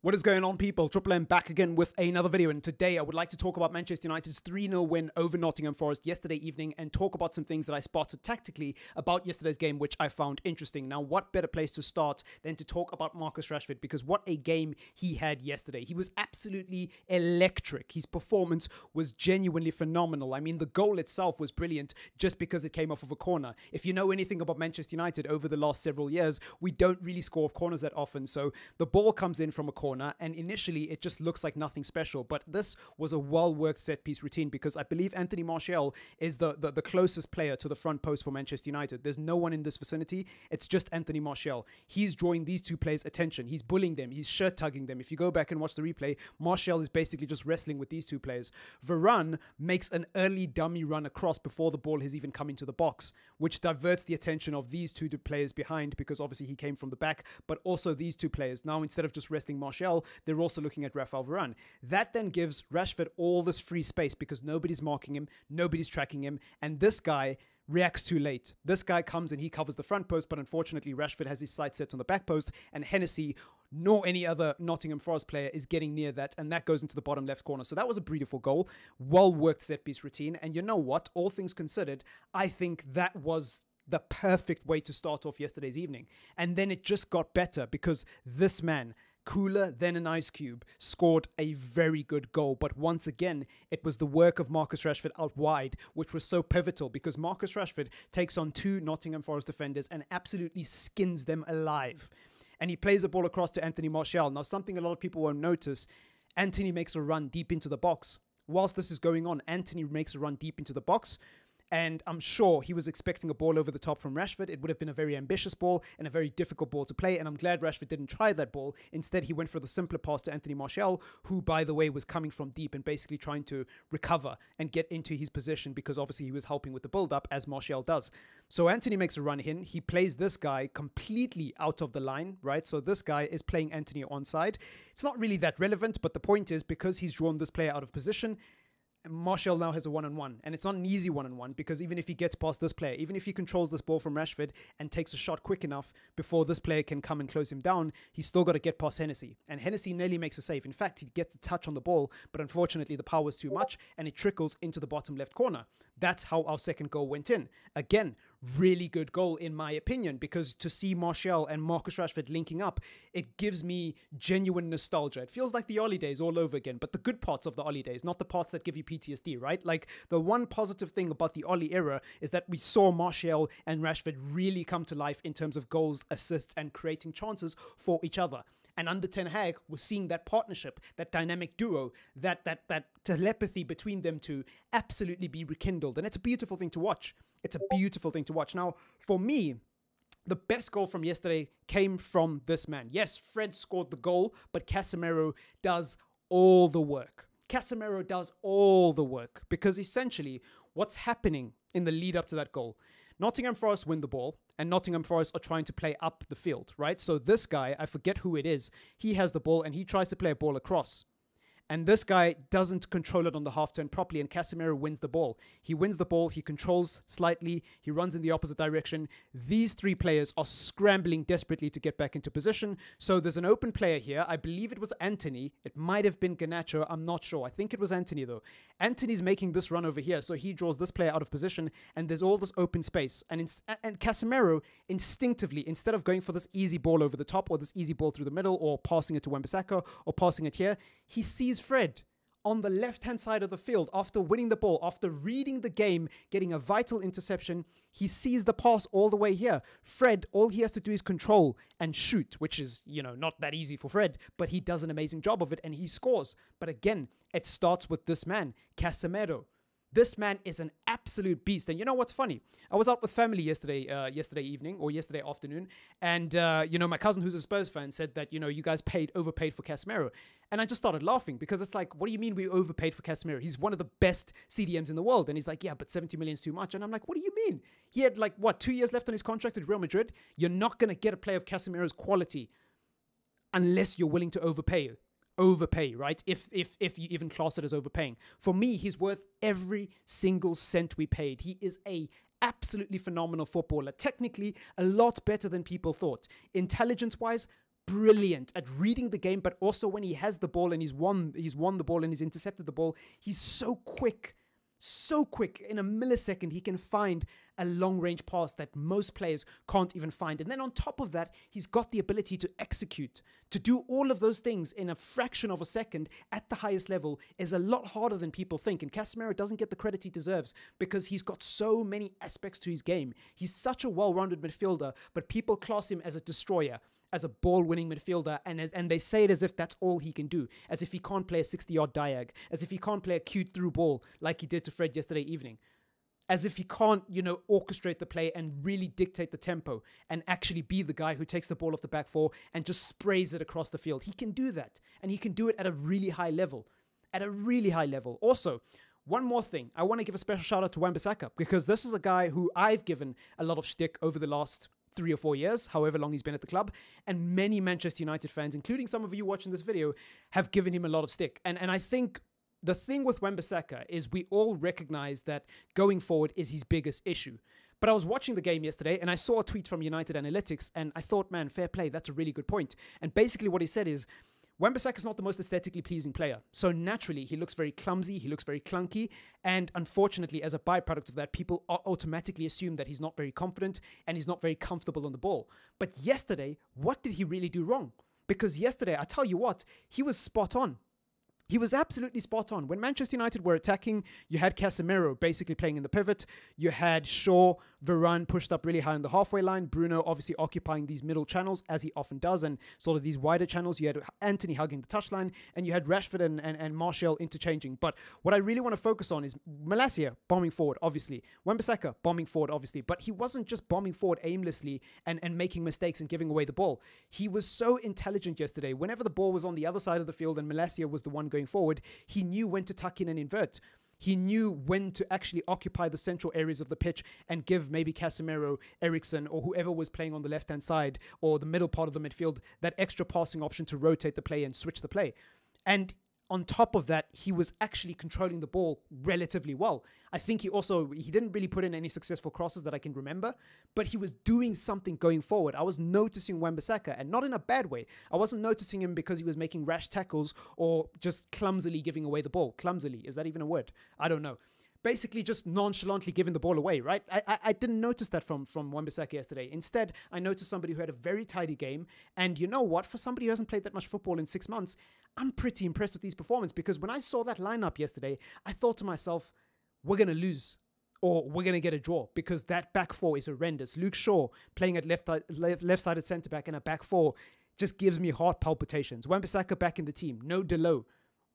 What is going on, people? TripleM back again with another video, and today I would like to talk about Manchester United's 3-0 win over Nottingham Forest yesterday evening and talk about some things that I spotted tactically about yesterday's game, which I found interesting. Now, what better place to start than to talk about Marcus Rashford, because what a game he had yesterday. He was absolutely electric. His performance was genuinely phenomenal. I mean, the goal itself was brilliant just because it came off of a corner. If you know anything about Manchester United over the last several years, we don't really score off corners that often, so the ball comes in from a corner, and initially it just looks like nothing special, but this was a well-worked set-piece routine because I believe Anthony Martial is the closest player to the front post for Manchester United. There's no one in this vicinity. It's just Anthony Martial. He's drawing these two players' attention. He's bullying them. He's shirt-tugging them. If you go back and watch the replay, Martial is basically just wrestling with these two players. Varane makes an early dummy run across before the ball has even come into the box, which diverts the attention of these two players behind because obviously he came from the back, but also these two players. Now, instead of just wrestling Martial, they're also looking at Rafael Varane. That then gives Rashford all this free space because nobody's marking him, nobody's tracking him, and this guy reacts too late. This guy comes and he covers the front post, but unfortunately Rashford has his sights set on the back post, and Hennessy nor any other Nottingham Forest player is getting near that, and that goes into the bottom left corner. So that was a beautiful goal, well-worked set-piece routine, and you know what? All things considered, I think that was the perfect way to start off yesterday's evening. And then it just got better because this man, cooler than an ice cube, scored a very good goal. But once again, it was the work of Marcus Rashford out wide, which was so pivotal because Marcus Rashford takes on two Nottingham Forest defenders and absolutely skins them alive. And he plays the ball across to Anthony Martial. Now, something a lot of people won't notice, Anthony makes a run deep into the box. Whilst this is going on, Anthony makes a run deep into the box. And I'm sure he was expecting a ball over the top from Rashford. It would have been a very ambitious ball and a very difficult ball to play. And I'm glad Rashford didn't try that ball. Instead, he went for the simpler pass to Anthony Martial, who, by the way, was coming from deep and basically trying to recover and get into his position because obviously he was helping with the build-up, as Martial does. So Anthony makes a run in. He plays this guy completely out of the line, right? So this guy is playing Anthony onside. It's not really that relevant, but the point is because he's drawn this player out of position, Martial now has a one-on-one, and it's not an easy one-on-one because even if he gets past this player, even if he controls this ball from Rashford and takes a shot quick enough before this player can come and close him down, he's still got to get past Hennessy, and Hennessy nearly makes a save. In fact, he gets a touch on the ball, but unfortunately the power was too much and it trickles into the bottom left corner. That's how our second goal went in. Again, really good goal in my opinion, because to see Martial and Marcus Rashford linking up, it gives me genuine nostalgia. It feels like the Ollie days all over again, but the good parts of the Ollie days, not the parts that give you PTSD, right? Like, the one positive thing about the Ollie era is that we saw Martial and Rashford really come to life in terms of goals, assists, and creating chances for each other. And under Ten Hag, we're seeing that partnership, that dynamic duo, that telepathy between them two absolutely be rekindled. And it's a beautiful thing to watch. It's a beautiful thing to watch. Now, for me, the best goal from yesterday came from this man. Yes, Fred scored the goal, but Casemiro does all the work. Casemiro does all the work because essentially what's happening in the lead up to that goal, Nottingham Forest win the ball and Nottingham Forest are trying to play up the field, right? So this guy, I forget who it is, he has the ball and he tries to play a ball across. And this guy doesn't control it on the half turn properly, and Casemiro wins the ball. He wins the ball, he controls slightly, he runs in the opposite direction. These three players are scrambling desperately to get back into position. So there's an open player here. I believe it was Anthony. It might have been Garnacho. I'm not sure. I think it was Anthony though. Anthony's making this run over here, so he draws this player out of position, and there's all this open space. And Casemiro instinctively, instead of going for this easy ball over the top or this easy ball through the middle or passing it to Wan-Bissaka or passing it here, he sees Fred on the left-hand side of the field after winning the ball, after reading the game, getting a vital interception. He sees the pass all the way here. Fred, all he has to do is control and shoot, which is, you know, not that easy for Fred, but he does an amazing job of it and he scores. But again, it starts with this man, Casemiro. This man is an absolute beast. And you know what's funny? I was out with family yesterday evening or yesterday afternoon. And, you know, my cousin who's a Spurs fan said that, you know, you guys overpaid for Casemiro. And I just started laughing because it's like, what do you mean we overpaid for Casemiro? He's one of the best CDMs in the world. And he's like, yeah, but 70 million is too much. And I'm like, what do you mean? He had like, what, 2 years left on his contract at Real Madrid? You're not going to get a player of Casemiro's quality unless you're willing to overpay, right? If you even class it as overpaying. For me, he's worth every single cent we paid. He is a absolutely phenomenal footballer. Technically, a lot better than people thought. Intelligence-wise, brilliant at reading the game, but also when he has the ball and he's won the ball and he's intercepted the ball, he's so quick. So quick, in a millisecond, he can find a long-range pass that most players can't even find. And then on top of that, he's got the ability to execute. To do all of those things in a fraction of a second at the highest level is a lot harder than people think. And Casemiro doesn't get the credit he deserves because he's got so many aspects to his game. He's such a well-rounded midfielder, but people class him as a destroyer, as a ball-winning midfielder, and they say it as if that's all he can do, as if he can't play a 60-yard diag, as if he can't play a cute through ball like he did to Fred yesterday evening, as if he can't, orchestrate the play and really dictate the tempo and actually be the guy who takes the ball off the back four and just sprays it across the field. He can do that, and he can do it at a really high level. Also, one more thing. I want to give a special shout out to Wan-Bissaka because this is a guy who I've given a lot of shtick over the last 3 or 4 years, however long he's been at the club, and many Manchester United fans, including some of you watching this video, have given him a lot of stick. And I think the thing with Wan-Bissaka is we all recognize that going forward is his biggest issue. But I was watching the game yesterday and I saw a tweet from United Analytics and I thought, man, fair play, that's a really good point. And basically what he said is, Wan-Bissaka is not the most aesthetically pleasing player. So naturally, he looks very clumsy, he looks very clunky, and unfortunately, as a byproduct of that, people automatically assume that he's not very confident and he's not very comfortable on the ball. But yesterday, what did he really do wrong? Because yesterday, I tell you what, he was spot on. He was absolutely spot on. When Manchester United were attacking, you had Casemiro basically playing in the pivot. You had Shaw, Varane pushed up really high on the halfway line. Bruno obviously occupying these middle channels, as he often does, and sort of these wider channels. You had Anthony hugging the touchline, and you had Rashford and Martial interchanging. But what I really want to focus on is Malacia bombing forward, obviously. Wan-Bissaka bombing forward, obviously. But he wasn't just bombing forward aimlessly and making mistakes and giving away the ball. He was so intelligent yesterday. Whenever the ball was on the other side of the field and Malacia was the one going forward, he knew when to tuck in and invert. He knew when to actually occupy the central areas of the pitch and give maybe Casemiro, Eriksen, or whoever was playing on the left-hand side or the middle part of the midfield that extra passing option to rotate the play and switch the play. And on top of that, he was actually controlling the ball relatively well. I think he didn't really put in any successful crosses that I can remember, but he was doing something going forward. I was noticing Wan-Bissaka, and not in a bad way. I wasn't noticing him because he was making rash tackles or just clumsily giving away the ball. Clumsily, is that even a word? I don't know. Basically just nonchalantly giving the ball away, right? I didn't notice that from Wan-Bissaka yesterday. Instead, I noticed somebody who had a very tidy game. And you know what? For somebody who hasn't played that much football in 6 months, I'm pretty impressed with his performance because when I saw that lineup yesterday, I thought to myself, we're going to lose or we're going to get a draw because that back four is horrendous. Luke Shaw playing at left-sided centre-back in a back four just gives me heart palpitations. Wan-Bissaka back in the team. No Delo.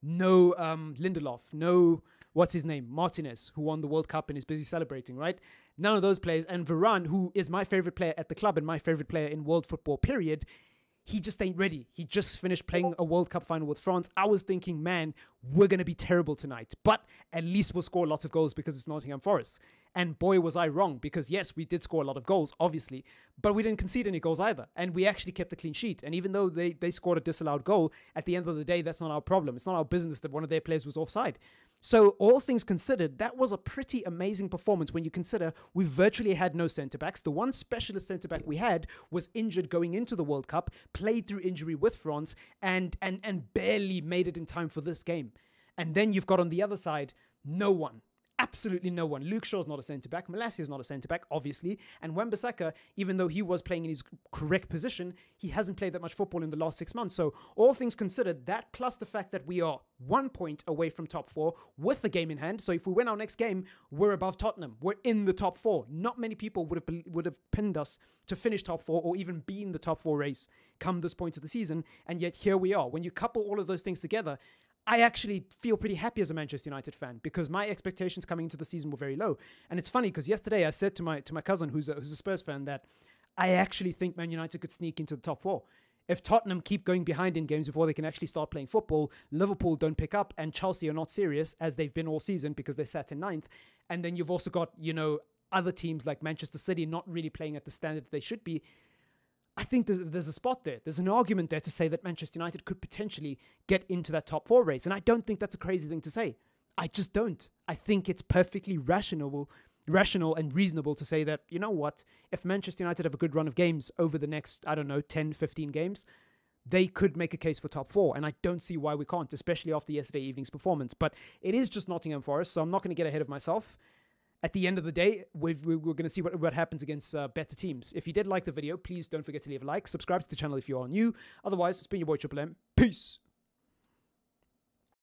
No Lindelof. No... what's his name? Martinez, who won the World Cup and is busy celebrating, right? None of those players. And Varane, who is my favorite player at the club and my favorite player in world football, period, he just ain't ready. He just finished playing a World Cup final with France. I was thinking, man, we're going to be terrible tonight. But at least we'll score lots of goals because it's Nottingham Forest. And boy, was I wrong because, yes, we did score a lot of goals, obviously, but we didn't concede any goals either. And we actually kept a clean sheet. And even though they scored a disallowed goal, at the end of the day, that's not our problem. It's not our business that one of their players was offside. So all things considered, that was a pretty amazing performance when you consider we virtually had no centre-backs. The one specialist centre-back we had was injured going into the World Cup, played through injury with France, and barely made it in time for this game. And then you've got on the other side, no one. Absolutely no one. Luke Shaw's not a centre-back. Malacia is not a centre-back, obviously. And Wan-Bissaka, even though he was playing in his correct position, he hasn't played that much football in the last 6 months. So all things considered, that plus the fact that we are 1 point away from top 4 with the game in hand. So if we win our next game, we're above Tottenham. We're in the top 4. Not many people would have pinned us to finish top 4 or even be in the top 4 race come this point of the season. And yet here we are. When you couple all of those things together, I actually feel pretty happy as a Manchester United fan because my expectations coming into the season were very low. And it's funny because yesterday I said to my cousin who's a Spurs fan that I actually think Man United could sneak into the top 4. If Tottenham keep going behind in games before they can actually start playing football, Liverpool don't pick up and Chelsea are not serious as they've been all season because they sat in 9th. And then you've also got, other teams like Manchester City not really playing at the standard that they should be. I think there's a spot there. There's an argument there to say that Manchester United could potentially get into that top 4 race. And I don't think that's a crazy thing to say. I just don't. I think it's perfectly rational and reasonable to say that, you know what, if Manchester United have a good run of games over the next, 10, 15 games, they could make a case for top 4, and I don't see why we can't, especially after yesterday evening's performance. But it is just Nottingham Forest, so I'm not going to get ahead of myself. At the end of the day, we're going to see what happens against better teams. If you did like the video, please don't forget to leave a like. Subscribe to the channel if you are new. Otherwise, it's been your boy TripleM. Peace.